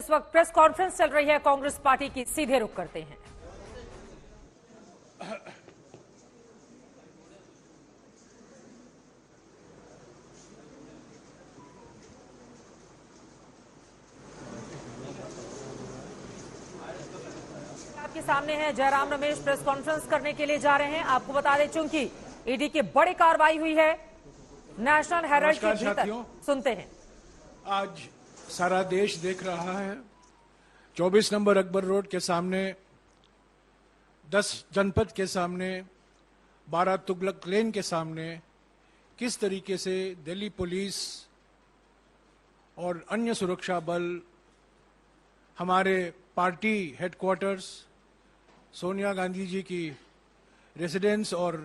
इस वक्त press conference चल रही है कांग्रेस पार्टी की, सीधे रुख करते हैं। आपके सामने है जयराम रमेश, प्रेस कॉन्फ्रेंस करने के लिए जा रहे हैं। आपको बता दें, चूंकि ईडी की बड़ी कार्रवाई हुई है नेशनल हेराल्ड के भीतर, सुनते हैं। आज सारा देश देख रहा है 24 नंबर अकबर रोड के सामने, 10 जनपद के सामने, 12 तुगलक लेन के सामने किस तरीके से दिल्ली पुलिस और अन्य सुरक्षा बल हमारे पार्टी हेडक्वार्टर्स, सोनिया गांधी जी की रेजिडेंस और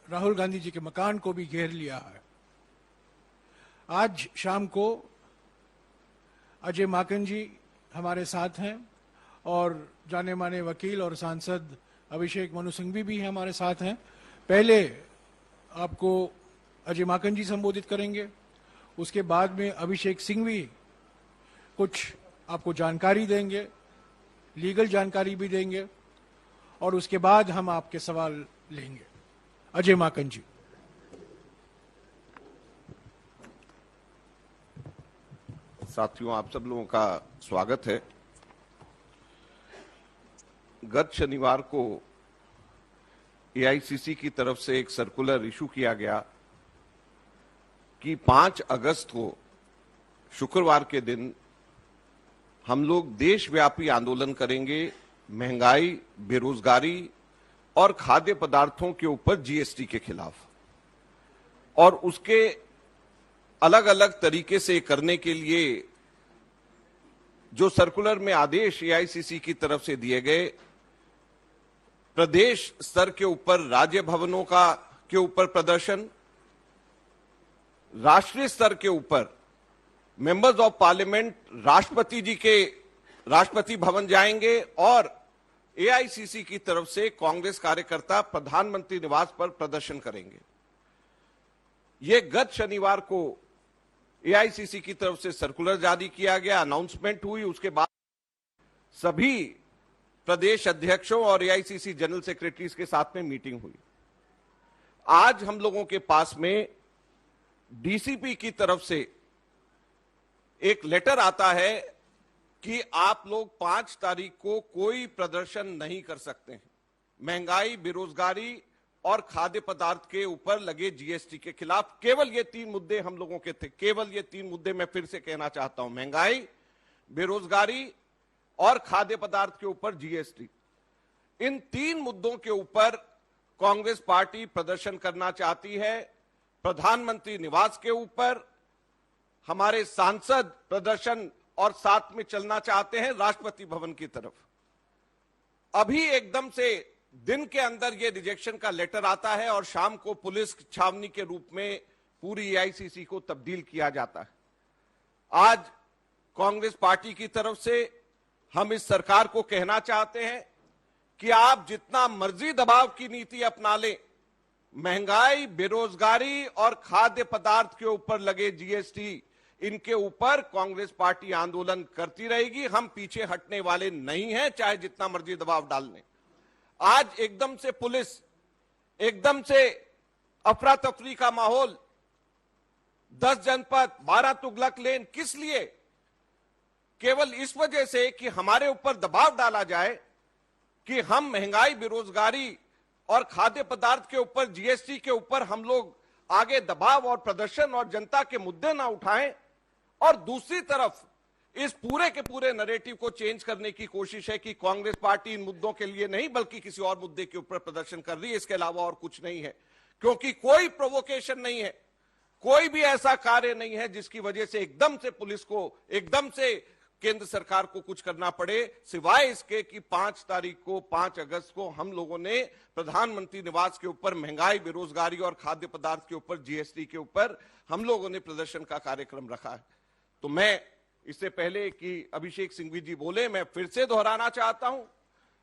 राहुल गांधी जी के मकान को भी घेर लिया है। आज शाम को अजय माकन जी हमारे साथ हैं और जाने माने वकील और सांसद अभिषेक मनु सिंघवी भी हमारे साथ हैं। पहले आपको अजय माकन जी संबोधित करेंगे, उसके बाद में अभिषेक सिंघवी कुछ आपको जानकारी देंगे, लीगल जानकारी भी देंगे और उसके बाद हम आपके सवाल लेंगे। अजय माकन जी। साथियों, आप सब लोगों का स्वागत है। गत शनिवार को एआईसीसी की तरफ से एक सर्कुलर इशू किया गया कि 5 अगस्त को शुक्रवार के दिन हम लोग देशव्यापी आंदोलन करेंगे महंगाई, बेरोजगारी और खाद्य पदार्थों के ऊपर जीएसटी के खिलाफ, और उसके अलग अलग तरीके से करने के लिए जो सर्कुलर में आदेश एआईसीसी की तरफ से दिए गए, प्रदेश स्तर के ऊपर राज्य भवनों के ऊपर प्रदर्शन, राष्ट्रीय स्तर के ऊपर मेंबर्स ऑफ पार्लियामेंट राष्ट्रपति जी के राष्ट्रपति भवन जाएंगे और एआईसीसी की तरफ से कांग्रेस कार्यकर्ता प्रधानमंत्री निवास पर प्रदर्शन करेंगे। यह गत शनिवार को एआईसीसी की तरफ से सर्कुलर जारी किया गया, अनाउंसमेंट हुई, उसके बाद सभी प्रदेश अध्यक्षों और एआईसीसी जनरल सेक्रेटरीज के साथ में मीटिंग हुई। आज हम लोगों के पास में डीसीपी की तरफ से एक लेटर आता है कि आप लोग 5 तारीख को कोई प्रदर्शन नहीं कर सकते हैं महंगाई, बेरोजगारी और खाद्य पदार्थ के ऊपर लगे जीएसटी के खिलाफ। केवल ये 3 मुद्दे हम लोगों के थे, केवल ये 3 मुद्दे मैं फिर से कहना चाहता हूं, महंगाई, बेरोजगारी और खाद्य पदार्थ के ऊपर जीएसटी। इन 3 मुद्दों के ऊपर कांग्रेस पार्टी प्रदर्शन करना चाहती है। प्रधानमंत्री निवास के ऊपर हमारे सांसद प्रदर्शन और साथ में चलना चाहते हैं राष्ट्रपति भवन की तरफ। अभी एकदम से दिन के अंदर ये रिजेक्शन का लेटर आता है और शाम को पुलिस छावनी के रूप में पूरी एआईसीसी को तब्दील किया जाता है। आज कांग्रेस पार्टी की तरफ से हम इस सरकार को कहना चाहते हैं कि आप जितना मर्जी दबाव की नीति अपना लें, महंगाई, बेरोजगारी और खाद्य पदार्थ के ऊपर लगे जीएसटी, इनके ऊपर कांग्रेस पार्टी आंदोलन करती रहेगी। हम पीछे हटने वाले नहीं हैं, चाहे जितना मर्जी दबाव डाल लें। आज एकदम से पुलिस, एकदम से अफरा तफरी का माहौल, 10 जनपद, 12 तुगलक लेन, किस लिए? केवल इस वजह से कि हमारे ऊपर दबाव डाला जाए कि हम महंगाई, बेरोजगारी और खाद्य पदार्थ के ऊपर, जीएसटी के ऊपर हम लोग आगे दबाव और प्रदर्शन और जनता के मुद्दे ना उठाएं, और दूसरी तरफ इस पूरे के पूरे नैरेटिव को चेंज करने की कोशिश है कि कांग्रेस पार्टी इन मुद्दों के लिए नहीं बल्कि किसी और मुद्दे के ऊपर प्रदर्शन कर रही है, इसके अलावा और कुछ नहीं है। क्योंकि कोई प्रोवोकेशन नहीं है, कोई भी ऐसा कार्य नहीं है जिसकी वजह से एकदम से पुलिस को, एकदम से केंद्र सरकार को कुछ करना पड़े, सिवाय इसके कि 5 तारीख को, 5 अगस्त को हम लोगों ने प्रधानमंत्री निवास के ऊपर महंगाई, बेरोजगारी और खाद्य पदार्थ के ऊपर, जीएसटी के ऊपर हम लोगों ने प्रदर्शन का कार्यक्रम रखा है। तो मैं इससे पहले कि अभिषेक सिंघवी जी बोले, मैं फिर से दोहराना चाहता हूं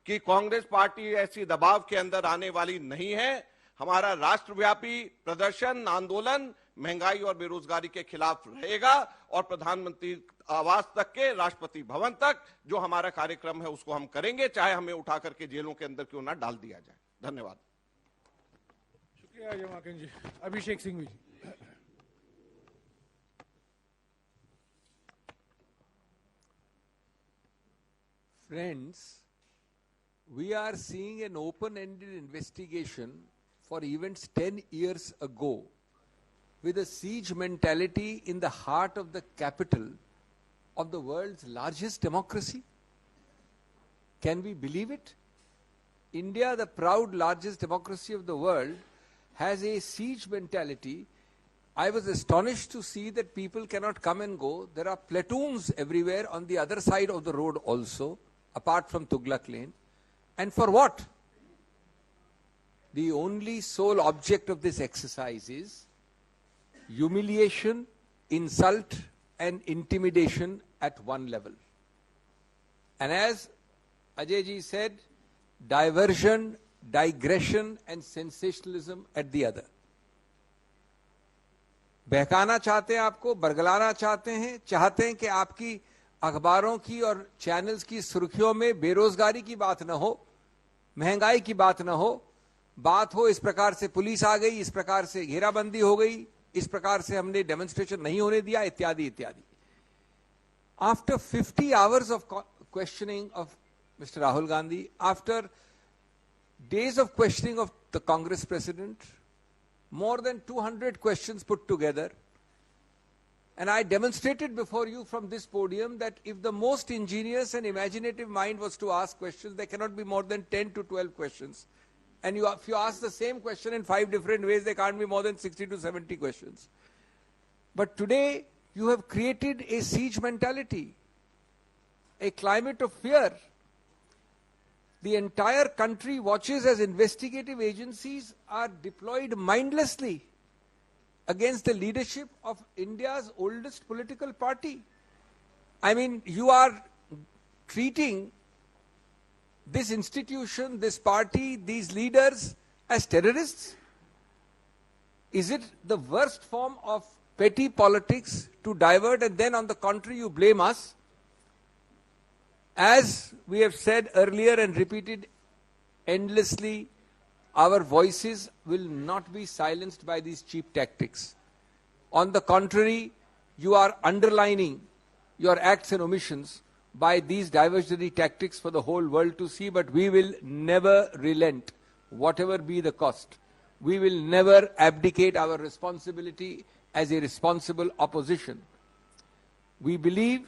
कि कांग्रेस पार्टी ऐसी दबाव के अंदर आने वाली नहीं है। हमारा राष्ट्रव्यापी प्रदर्शन, आंदोलन महंगाई और बेरोजगारी के खिलाफ रहेगा और प्रधानमंत्री आवास तक के राष्ट्रपति भवन तक जो हमारा कार्यक्रम है उसको हम करेंगे, चाहे हमें उठा करके जेलों के अंदर क्यों ना डाल दिया जाए। धन्यवाद। शुक्रिया अजय माकन जी। अभिषेक सिंघवी जी। Friends, we are seeing an open-ended investigation for events 10 years ago with a siege mentality in the heart of the capital of the world's largest democracy. Can we believe it? India, the proud largest democracy of the world, has a siege mentality. I was astonished to see that people cannot come and go. There are platoons everywhere on the other side of the road also, apart from Tughlaq Lane. And for what? The only sole object of this exercise is humiliation, insult, and intimidation at one level. And as Ajay ji said, diversion, digression, and sensationalism at the other. बहकाना चाहते हैं आपको, बरगलाना चाहते हैं कि आपकी अखबारों की और चैनल्स की सुर्खियों में बेरोजगारी की बात न हो, महंगाई की बात न हो, बात हो इस प्रकार से पुलिस आ गई, इस प्रकार से घेराबंदी हो गई, इस प्रकार से हमने डेमोन्स्ट्रेशन नहीं होने दिया, इत्यादि इत्यादि. After 50 hours of questioning of Mr. Rahul Gandhi, after days of questioning of the Congress president, more than 200 questions put together, and I demonstrated before you from this podium that if the most ingenious and imaginative mind was to ask questions, there cannot be more than 10 to 12 questions. And if you ask the same question in 5 different ways, there can't be more than 60 to 70 questions. But today, you have created a siege mentality, a climate of fear. The entire country watches as investigative agencies are deployed mindlessly against the leadership of India's oldest political party. I mean, you are treating this institution, this party, these leaders as terrorists. Is it the worst form of petty politics to divert, and then on the contrary you blame us? As we have said earlier and repeated endlessly, our voices will not be silenced by these cheap tactics. On the contrary, you are underlining your acts and omissions by these diversionary tactics for the whole world to see, but we will never relent, whatever be the cost. We will never abdicate our responsibility as a responsible opposition. We believe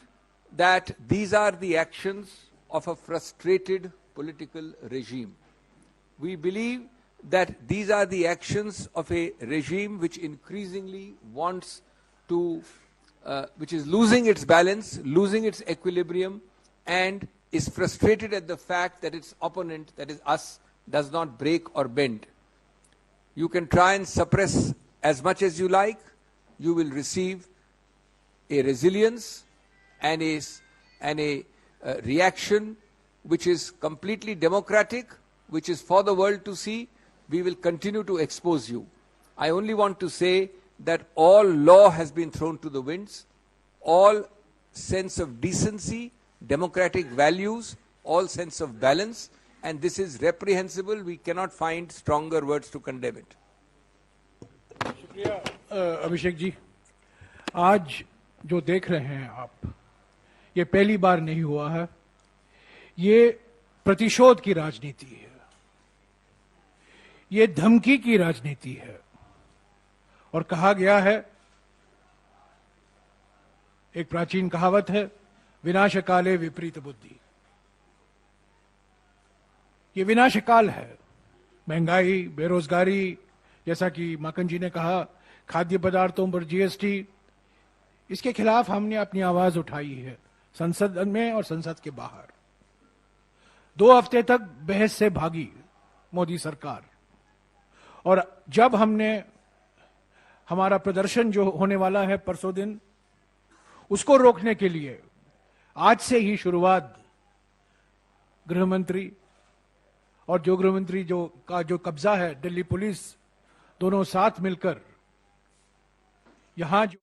that these are the actions of a frustrated political regime. We believe that these are the actions of a regime which increasingly wants to, which is losing its balance, losing its equilibrium, and is frustrated at the fact that its opponent, that is us, does not break or bend. You can try and suppress as much as you like. You will receive a resilience and a reaction which is completely democratic, which is for the world to see. We will continue to expose you. I only want to say that all law has been thrown to the winds, all sense of decency, democratic values, all sense of balance, and this is reprehensible. We cannot find stronger words to condemn it. शुक्रिया अभिषेक जी। आज जो देख रहे हैं आप, ये पहली बार नहीं हुआ है। ये प्रतिशोध की राजनीति है, ये धमकी की राजनीति है, और कहा गया है, एक प्राचीन कहावत है, विनाशकाले विपरीत बुद्धि। ये विनाशकाल है। महंगाई, बेरोजगारी, जैसा कि माकन जी ने कहा, खाद्य पदार्थों पर जीएसटी, इसके खिलाफ हमने अपनी आवाज उठाई है संसद में और संसद के बाहर। 2 हफ्ते तक बहस से भागी मोदी सरकार, और जब हमने हमारा प्रदर्शन जो होने वाला है परसों दिन, उसको रोकने के लिए आज से ही शुरुआत गृह मंत्री और जो गृह मंत्री जो कब्जा है दिल्ली पुलिस, दोनों साथ मिलकर यहाँ जो